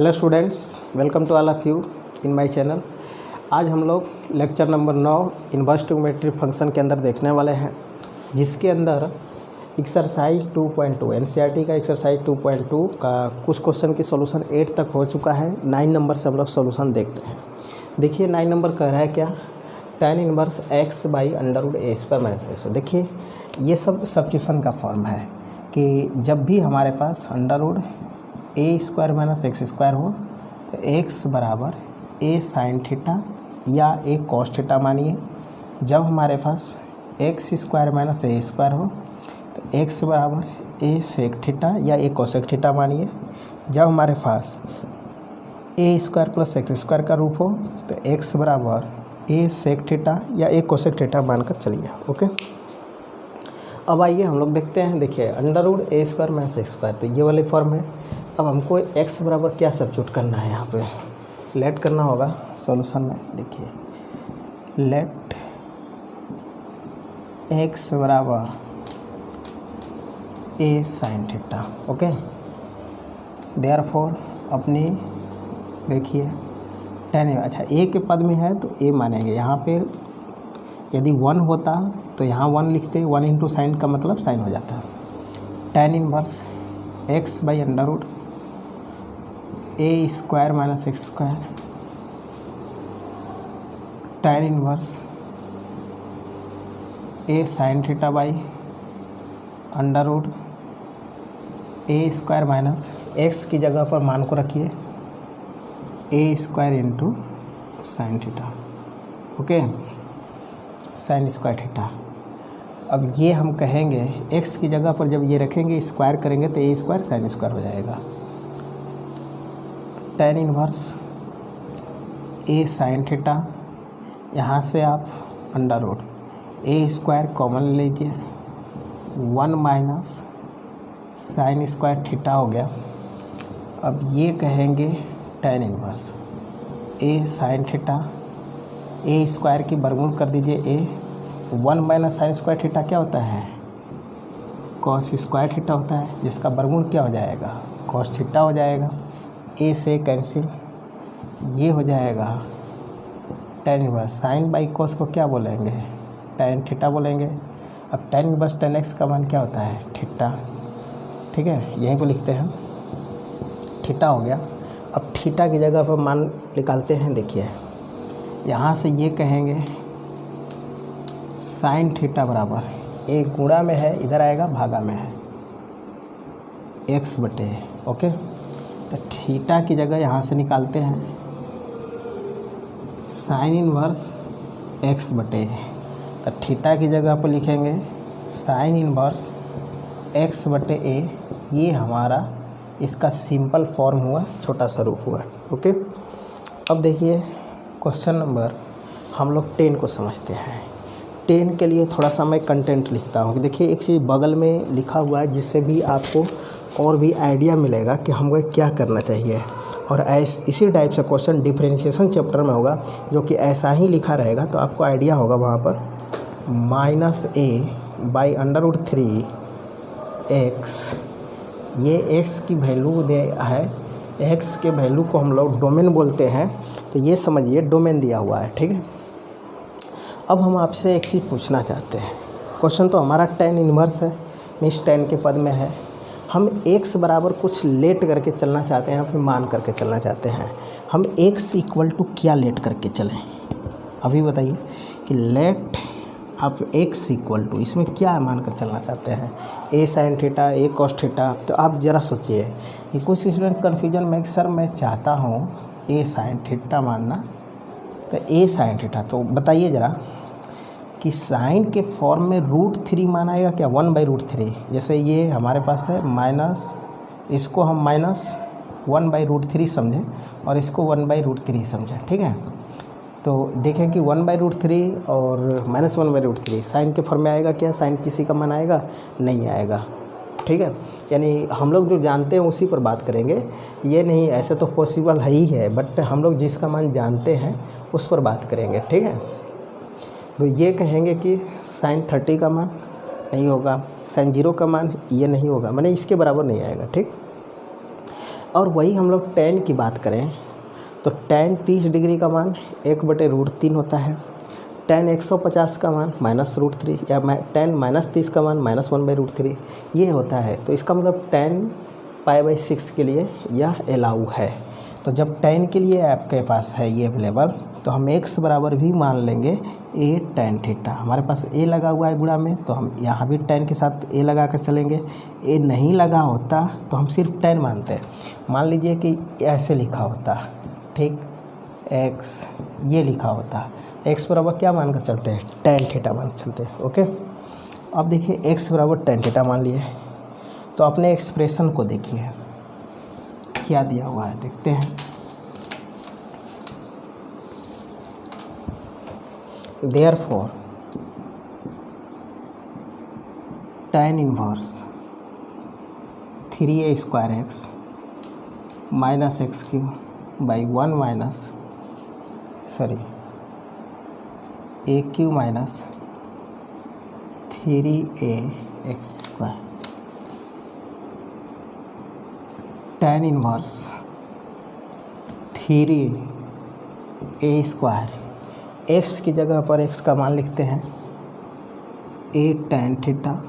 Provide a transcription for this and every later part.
Hello students, welcome to all of you in my channel. आज हम लोग lecture number 9 inverse trigonometric function के अंदर देखने वाले हैं, जिसके अंदर एक्सरसाइज 2.2 एनसीईआरटी का एक्सरसाइज 2.2 का कुछ क्वेश्चन की सॉल्यूशन 8 तक हो चुका है। 9 नंबर से हम लोग सॉल्यूशन देख रहे हैं। देखिए 9 नंबर कह रहा है क्या, tan inverse x by under A square minus A. देखिए ये सब सब्स्टिट्यूशन का फॉर्म है कि जब भी हमारे पास under A square minus X square हो तो x बराबर ए साइन थीटा या ए कॉस थीटा मानिए। जब हमारे पास एक्स स्क्वायर माइनस ए स्क्वायर हो तो x बराबर ए सेक थीटा या ए कोसेक थीटा मानिए। जब हमारे पास ए स्क्वायर प्लस एक्स स्क्वायर का रूप हो तो x बराबर ए सेक थीटा या ए कोसेक थीटा मानकर चलिए। ओके, अब आइए हम लोग देखते हैं। देखिए under A square minus X square तो ये वाले फॉर्म है। अब हमको x बराबर क्या सब्स्टिट्यूट करना है, यहाँ पे लेट करना होगा सॉल्यूशन में। देखिए लेट x बराबर ए साइन थीटा। ओके, देयरफॉर अपनी देखिए tan, अच्छा a के पद में है तो a मानेंगे। यहाँ पे यदि 1 होता तो यहाँ 1 लिखते, 1 इंटू साइन का मतलब साइन हो जाता। tan inverse x by under A square minus X square, tan inverse A sine theta by under A square minus X की जगह पर मान को रखिए A square into sine theta. Okay, sine square theta. अब ये हम कहेंगे x की जगह पर जब ये रखेंगे स्क्वायर करेंगे तो ए स्क्वायर साइन स्क्वायर हो जाएगा। tan inverse A sine theta, यहाँ से आप अंडर ए स्क्वायर कॉमन लीजिए, 1 माइनस साइन स्क्वायर थीटा हो गया। अब ये कहेंगे tan inverse A sine theta, A square की वर्गमूल कर दीजिए ए, 1 माइनस साइन स्क्वायर थीटा क्या होता है, कॉस स्क्वायर थीटा होता है, जिसका वर्गमूल क्या हो जाएगा, कॉस थीटा हो जाएगा। ए से कैंसिल, ये हो जाएगा tan inverse sine by cos को क्या बोलेंगे, tan थीटा बोलेंगे। अब tan इनवर्स tan x का मान क्या होता है, थीटा। ठीक है, यहीं पर लिखते हैं थीटा हो गया। अब थीटा की जगह पर मान निकालते हैं। देखिए यहाँ से ये कहेंगे साइन थीटा बराबर ए गुणा में है, इधर आएगा भागा में है, x बटे। ओके, तो थीटा की जगह यहाँ से निकालते हैं साइन इनवर्स x बटे, तो थीटा की जगह पर लिखेंगे साइन इनवर्स x बटे ए। ये हमारा इसका सिंपल फॉर्म हुआ, छोटा सा रूप हुआ। ओके, अब देखिए क्वेश्चन नंबर हम लोग 10 को समझते हैं। 10 के लिए थोड़ा सा मैं कंटेंट लिखता हूँ। देखिए एक चीज़ बगल में लिखा हुआ है जिससे भी आपको और भी आइडिया मिलेगा कि हमको क्या करना चाहिए। और इसी टाइप से क्वेश्चन डिफरेंशिएशन चैप्टर में होगा, जो कि ऐसा ही लिखा रहेगा, तो आपको आइडिया होगा वहाँ पर minus A by under root 3 x. ये x की वैल्यू दे है, x के वैल्यू को हम लोग डोमेन बोलते हैं, तो ये समझिए डोमेन दिया हुआ है। ठीक है, अब हम आपसे एक चीज़ पूछना चाहते हैं। क्वेश्चन तो हमारा tan इनवर्स है, मीन्स tan के पद में है। हम x बराबर कुछ लेट करके चलना चाहते हैं, फिर मान करके चलना चाहते हैं। हम x इक्वल टू क्या लेट करके चलें, अभी बताइए कि लेट आप x इक्वल टू इसमें क्या मान कर चलना चाहते हैं, ए साइन थीटा, ए कॉस थीटा। तो आप ज़रा सोचिए कि कुछ स्टूडेंट कन्फ्यूजन में, सर मैं चाहता हूँ ए साइन थीटा मानना, तो ए साइन थीटा तो बताइए ज़रा कि साइन के फॉर्म में √3 मान आएगा क्या, 1/√3। जैसे ये हमारे पास है माइनस, इसको हम माइनस 1/√3 समझें और इसको 1/√3 समझें। ठीक है, तो देखें कि 1/√3 और माइनस 1/√3 साइन के फॉर्म में आएगा क्या, साइन किसी का मान आएगा, नहीं आएगा। ठीक है, यानी हम लोग जो जानते हैं उसी पर बात करेंगे। ये नहीं ऐसे तो पॉसिबल है ही है, बट हम लोग जिसका मान जानते हैं उस पर बात करेंगे। ठीक है, तो ये कहेंगे कि साइन 30 का मान नहीं होगा, साइन 0 का मान ये नहीं होगा, माने इसके बराबर नहीं आएगा। ठीक, और वही हम लोग tan की बात करें तो tan 30 डिग्री का मान 1/√3 होता है, tan 150 का मान -√3 या tan -30 का मान -1/√3 ये होता है। तो इसका मतलब tan π/6 के लिए यह अलाउ है। तो जब tan के लिए आपके पास है ये अवेलेबल तो हम x बराबर भी मान लेंगे a tan थीटा। हमारे पास a लगा हुआ है गुणा में तो हम यहाँ भी tan के साथ a लगा कर चलेंगे। a नहीं लगा होता तो हम सिर्फ tan मानते हैं। मान लीजिए कि ऐसे लिखा होता, ठीक, x ये लिखा होता, x बराबर क्या मान कर चलते हैं, tan थीटा मान कर चलते हैं। ओके, अब देखिए x बराबर tan थीटा मान लिए तो अपने एक्सप्रेशन को देखिए क्या दिया हुआ है, देखते हैं। Therefore tan inverse 3a² x minus x³ by 1 minus a³ minus 3ax²। tan inverse 3a² x की जगह पर x का मान लिखते हैं a tan theta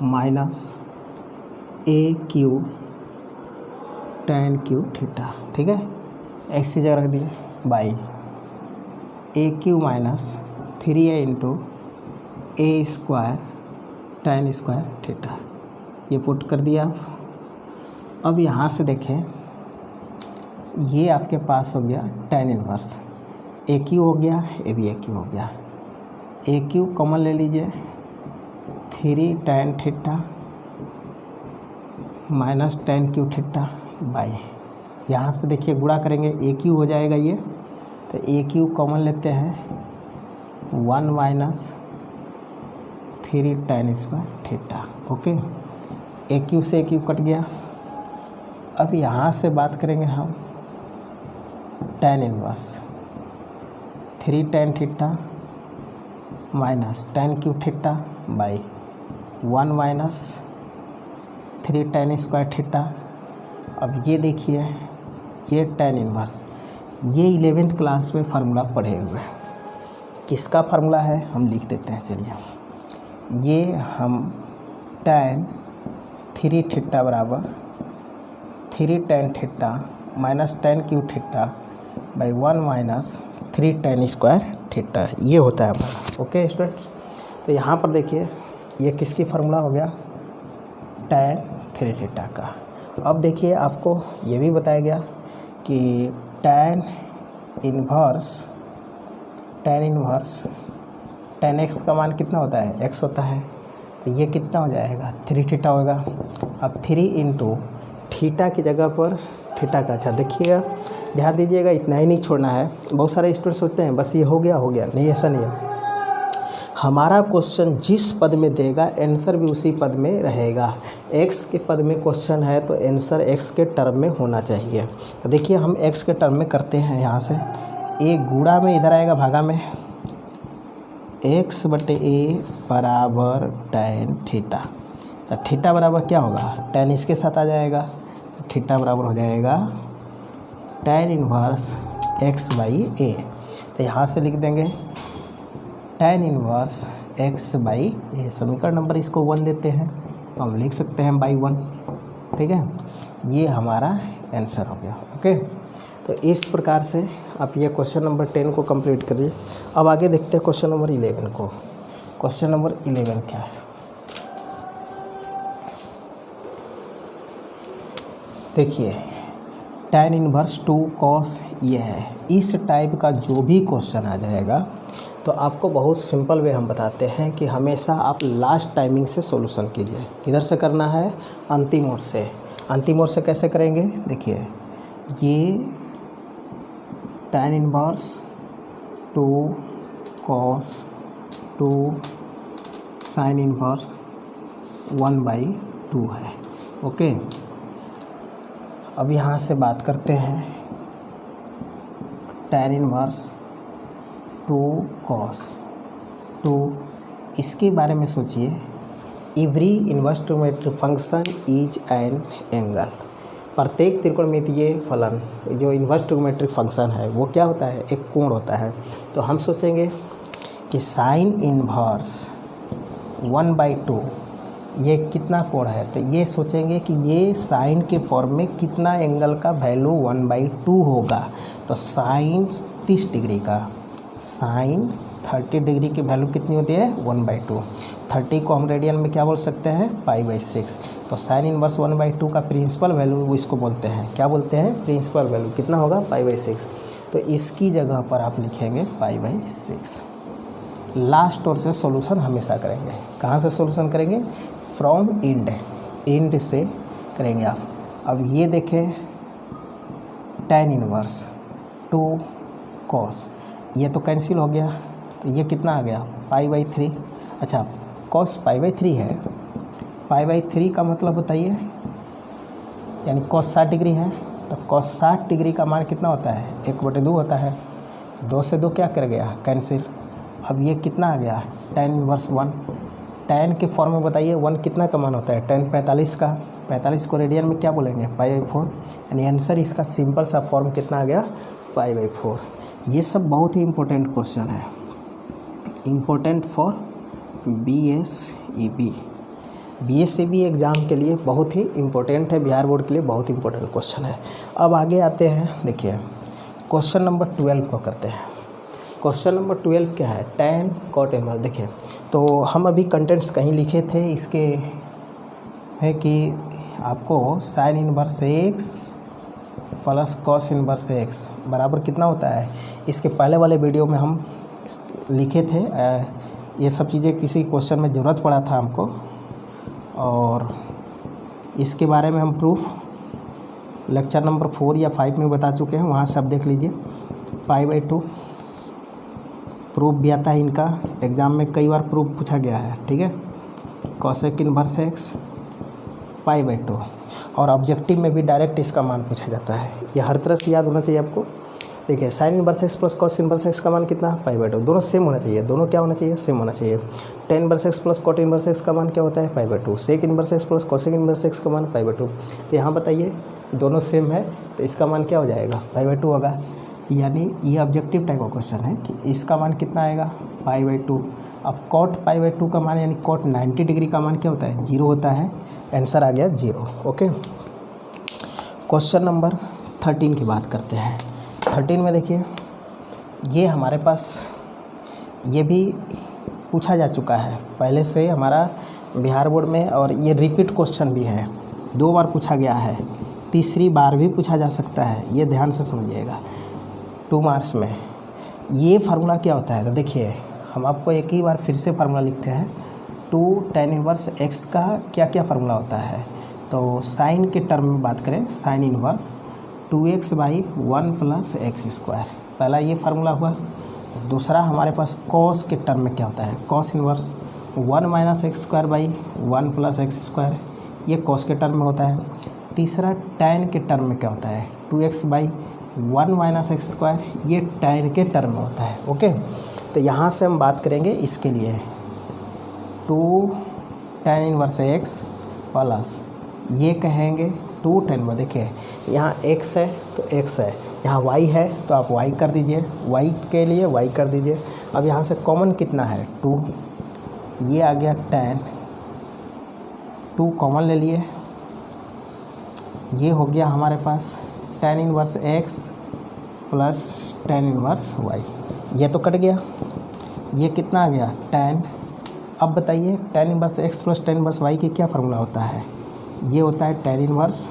minus a³ tan Q theta, ठीक है, x की जगह रख दिए by a³ minus 3a into a² tan² theta, ये पुट कर दिया आप। अब यहाँ से देखें ये आपके पास हो गया tan इनवर्स, a³ हो गया, ये भी a³ हो गया, a³ कॉमन ले लीजिए 3 tan theta minus tan Q theta by, यहाँ से देखिए गुणा करेंगे a³ हो जाएगा ये, तो a³ कॉमन लेते हैं 1 minus 3 tan² theta. Okay, a³ से a³ कट गया। अब यहाँ से बात करेंगे हम tan inverse 3 tan theta minus tan Q theta by 1 minus 3 tan² theta. अब ये देखिए ये tan इनवर्स, ये 11th क्लास में फार्मूला पढ़े हुए हैं। किसका फार्मूला है हम लिख देते हैं, चलिए। ये हम tan 3 थीटा बराबर 3 tan theta minus tan Q theta by 1 minus 3 tan² theta, ये होता है हमारा। ओके स्टूडेंट्स, तो यहाँ पर देखिए ये किसकी फार्मूला हो गया, tan 3 थीटा का। अब देखिए आपको ये भी बताया गया कि tan इनवर्स tan x का मान कितना होता है, x होता है, तो ये कितना हो जाएगा 3 थीटा होगा। अब 3 इंटू थीटा की जगह पर थीटा का, अच्छा देखिएगा ध्यान दीजिएगा, इतना ही नहीं छोड़ना है। बहुत सारे स्टूडेंट सोचते हैं बस ये हो गया, नहीं, ऐसा नहीं है। हमारा क्वेश्चन जिस पद में देगा आंसर भी उसी पद में रहेगा। x के पद में क्वेश्चन है तो आंसर x के टर्म में होना चाहिए। तो देखिए हम x के टर्म में करते हैं, यहाँ से a गुणा में इधर आएगा भागा में, x/a बराबर tan थीटा, तो थीटा बराबर क्या होगा, tan इसके साथ आ जाएगा, तो थीटा बराबर हो जाएगा tan इनवर्स x/a। तो यहाँ से लिख देंगे tan इनवर्स x/a, समीकरण नंबर इसको 1 देते हैं तो हम लिख सकते हैं /1, ठीक है, ये हमारा आंसर हो गया। ओके, तो इस प्रकार से आप ये क्वेश्चन नंबर 10 को कंप्लीट करिए। अब आगे देखते हैं क्वेश्चन नंबर 11 को। क्वेश्चन नंबर 11 क्या है, देखिए tan इनवर्स 2 cos ये है। इस टाइप का जो भी क्वेश्चन आ जाएगा तो आपको बहुत सिंपल वे हम बताते हैं कि हमेशा आप लास्ट टाइमिंग से सॉल्यूशन कीजिए। किधर से करना है, अंतिम ओर से। अंतिम ओर से कैसे करेंगे, देखिए ये tan inverse 2 cos 2 sin inverse 1/2 है। ओके, अब यहाँ से बात करते हैं tan इनवर्स 2 cos 2, इसके बारे में सोचिए। Every inverse trigonometric function is an angle, प्रत्येक त्रिकोणमितीय फलन जो इन्वर्स ट्रिग्नोमेट्रिक फंक्शन है वो क्या होता है, एक कोण होता है। तो हम सोचेंगे कि साइन इन्वर्स 1/2 ये कितना कोण है, तो ये सोचेंगे कि ये साइन के फॉर्म में कितना एंगल का वैल्यू 1/2 होगा। तो साइन 30 डिग्री का, साइन 30 डिग्री की वैल्यू कितनी होती है, 1/2। 30 को हम रेडियन में क्या बोल सकते हैं, π/6। तो साइन इन्वर्स 1/2 का प्रिंसिपल वैल्यू इसको बोलते हैं, क्या बोलते हैं, प्रिंसिपल वैल्यू कितना होगा, π/6। तो इसकी जगह पर आप लिखेंगे π/6। लास्ट और से सॉल्यूशन हमेशा करेंगे, कहाँ से सॉल्यूशन करेंगे, फ्रॉम इंड से करेंगे आप। अब ये देखें tan इन्वर्स 2 cos, ये तो कैंसिल हो गया, तो ये कितना आ गया, π/3। अच्छा cos π/3 है, π/3 का मतलब बताइए, यानी cos 60 डिग्री है, तो cos 60 डिग्री का मान कितना होता है, 1/2 होता है। 2 से 2 क्या कर गया, कैंसिल। अब ये कितना आ गया, tan इन्वर्स 1। tan के फॉर्म में बताइए 1 कितना का मान होता है, tan 45 का। 45 को रेडियन में क्या बोलेंगे, π/4। यानी आंसर इसका सिंपल सा फॉर्म कितना आ गया, π/4। ये सब बहुत ही इम्पोर्टेंट क्वेश्चन है, इम्पोर्टेंट फॉर BSEB एग्ज़ाम के लिए बहुत ही इम्पोर्टेंट है, बिहार बोर्ड के लिए बहुत इम्पोर्टेंट क्वेश्चन है। अब आगे आते हैं, देखिए क्वेश्चन नंबर 12 को करते हैं। क्वेश्चन नंबर 12 क्या है, tan cot इन्वर्स। देखिए तो हम अभी कंटेंट्स कहीं लिखे थे इसके, है कि आपको sign inverse x plus cos inverse x बराबर कितना होता है। इसके पहले वाले वीडियो में हम लिखे थे, ये सब चीज़ें किसी क्वेश्चन में ज़रूरत पड़ा था हमको, और इसके बारे में हम प्रूफ लेक्चर नंबर 4 या 5 में बता चुके हैं, वहाँ से आप देख लीजिए। π/2 प्रूफ भी आता है इनका, एग्ज़ाम में कई बार प्रूफ पूछा गया है, ठीक है। कॉसेक इन्वर्स x π/2, और ऑब्जेक्टिव में भी डायरेक्ट इसका मान पूछा जाता है, ये हर तरह से याद होना चाहिए आपको। देखिए sign inverse x plus cos inverse x का मान कितना, π/2। दोनों सेम होना चाहिए, दोनों क्या होना चाहिए, सेम होना चाहिए। tan inverse x plus cot inverse x का मान क्या होता है, π/2। Sec inverse x plus cosec inverse x का मान π/2। तो यहाँ बताइए दोनों सेम है, तो इसका मान क्या हो जाएगा, π/2 होगा। यानी ये ऑब्जेक्टिव टाइप का क्वेश्चन है कि इसका मान कितना आएगा, π/2। अब कॉट π/2 का मान यानी कॉट 90 डिग्री का मान क्या होता है, 0 होता है। आंसर आ गया 0। ओके, क्वेश्चन नंबर 13 की बात करते हैं। 13 में देखिए ये हमारे पास ये भी पूछा जा चुका है पहले से हमारा बिहार बोर्ड में, और ये रिपीट क्वेश्चन भी है, 2 बार पूछा गया है, तीसरी बार भी पूछा जा सकता है, ये ध्यान से समझिएगा। 2 मार्क्स में ये फार्मूला क्या होता है, तो देखिए हम आपको एक ही बार फिर से फार्मूला लिखते हैं। 2 tan इन्वर्स x का क्या क्या फार्मूला होता है, तो साइन के टर्म में बात करें, साइन इन्वर्स 2x/1 + x², पहला ये फार्मूला हुआ। दूसरा हमारे पास कॉस के टर्म में क्या होता है, कॉस इन्वर्स 1 - x²/1 + x², ये कॉस के टर्म में होता है। तीसरा tan के टर्म में क्या होता है, 2x/1 - x², ये tan के टर्म में होता है। ओके, तो यहाँ से हम बात करेंगे इसके लिए 2 tan इन्वर्स x प्लस ये कहेंगे 2 tan। देखिए यहाँ x है तो x है, यहाँ y है तो आप y कर दीजिए, y के लिए y कर दीजिए। अब यहाँ से कॉमन कितना है, 2, ये आ गया tan, 2 कॉमन ले लिए, ये हो गया हमारे पास tan inverse x plus tan inverse y, ये तो कट गया, ये कितना आ गया tan। अब बताइए tan inverse x plus tan inverse y की क्या फार्मूला होता है, ये होता है tan inverse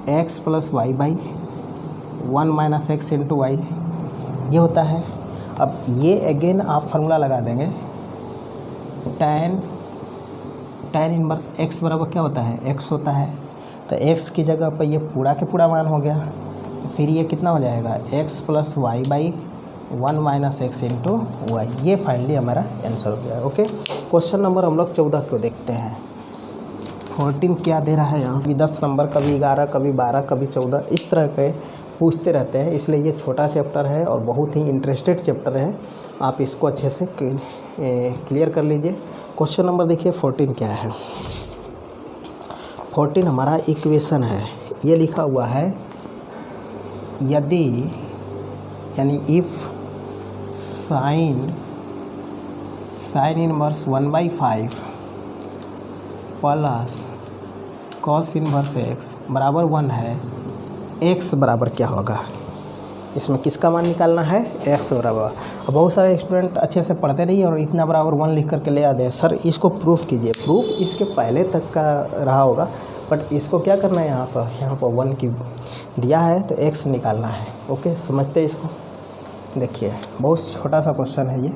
x plus y/1 - x × y, ये होता है। अब ये अगेन आप फार्मूला लगा देंगे, tan इन्वर्स x बराबर क्या होता है, x होता है, तो x की जगह पर ये पूरा के पूरा मान हो गया, तो फिर ये कितना हो जाएगा, x plus y/1 - x × y, ये फाइनली हमारा आंसर हो गया। ओके, क्वेश्चन नंबर हम लोग 14 को देखते हैं। 14 क्या दे रहा है यहाँ, कभी 10 नंबर, कभी 11, कभी 12, कभी 14, इस तरह के पूछते रहते हैं, इसलिए ये छोटा चैप्टर है और बहुत ही इंटरेस्टेड चैप्टर है, आप इसको अच्छे से क्लियर कर लीजिए। क्वेश्चन नंबर देखिए 14 क्या है। 14 हमारा इक्वेशन है, ये लिखा हुआ है यदि यानी if sine inverse 1/5 plus cos inverse x बराबर 1 है, x बराबर क्या होगा, इसमें किसका मान निकालना है, f बराबर। अब बहुत सारे स्टूडेंट अच्छे से पढ़ते नहीं और इतना बराबर 1 लिख करके ले आते हैं, सर इसको प्रूफ कीजिए। प्रूफ इसके पहले तक का रहा होगा, बट इसको क्या करना है, यहाँ पर 1 की दिया है तो x निकालना है। ओके, समझते हैं इसको। देखिए बहुत छोटा सा क्वेश्चन है ये,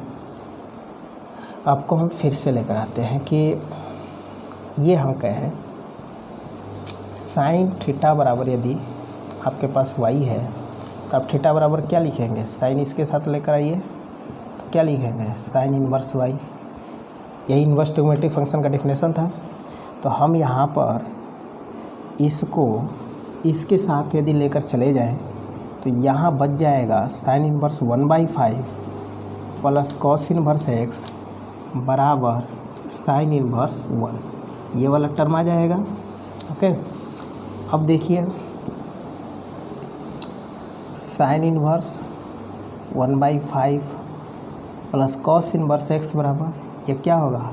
आपको हम फिर से लेकर आते हैं कि ये हम कहें साइन थीटा बराबर यदि आपके पास y है तो आप थीटा बराबर क्या लिखेंगे, साइन इसके साथ लेकर आइए तो क्या लिखेंगे, साइन इनवर्स y। यही इन्वर्स ट्रिग्नोमेट्री फंक्शन का डेफिनेशन था। तो हम यहाँ पर इसको इसके साथ यदि लेकर चले जाएं तो यहाँ बच जाएगा sine inverse 1/5 plus cos inverse x बराबर साइन इनवर्स 1, ये वाला टर्म आ जाएगा। ओके, अब देखिए sine inverse 1/5 plus cos inverse x बराबर, ये क्या होगा,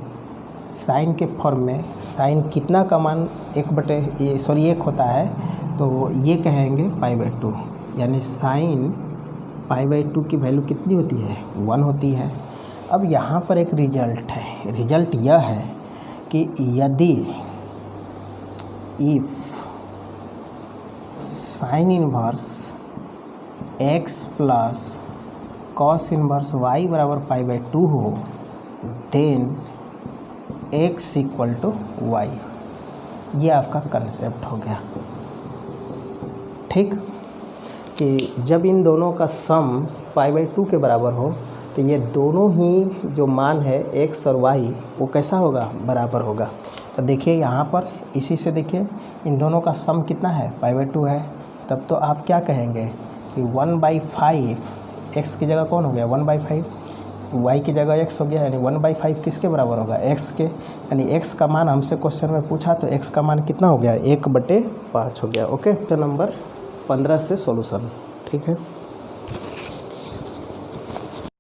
साइन के फॉर्म में साइन कितना का मान 1 होता है, तो ये कहेंगे π/2, यानी साइन π/2 की वैल्यू कितनी होती है, 1 होती है। अब यहाँ पर एक रिजल्ट है, रिजल्ट यह है कि यदि if sine inverse x plus cos inverse y बराबर π/2 हो, then x equal to y। ये आपका कंसेप्ट हो गया, ठीक। कि जब इन दोनों का सम π/2 के बराबर हो तो ये दोनों ही जो मान है x और y वो कैसा होगा, बराबर होगा। तो देखिए यहाँ पर इसी से देखिए इन दोनों का सम कितना है, π/2 है। तब तो आप क्या कहेंगे कि 1/5 x की जगह कौन हो गया, 1/5, y की जगह x हो गया, यानी 1/5 किसके बराबर होगा, x के। यानी x का मान हमसे क्वेश्चन में पूछा तो x का मान कितना हो गया, 1/5 हो गया। ओके, तो नंबर 15 से सॉल्यूशन, ठीक है।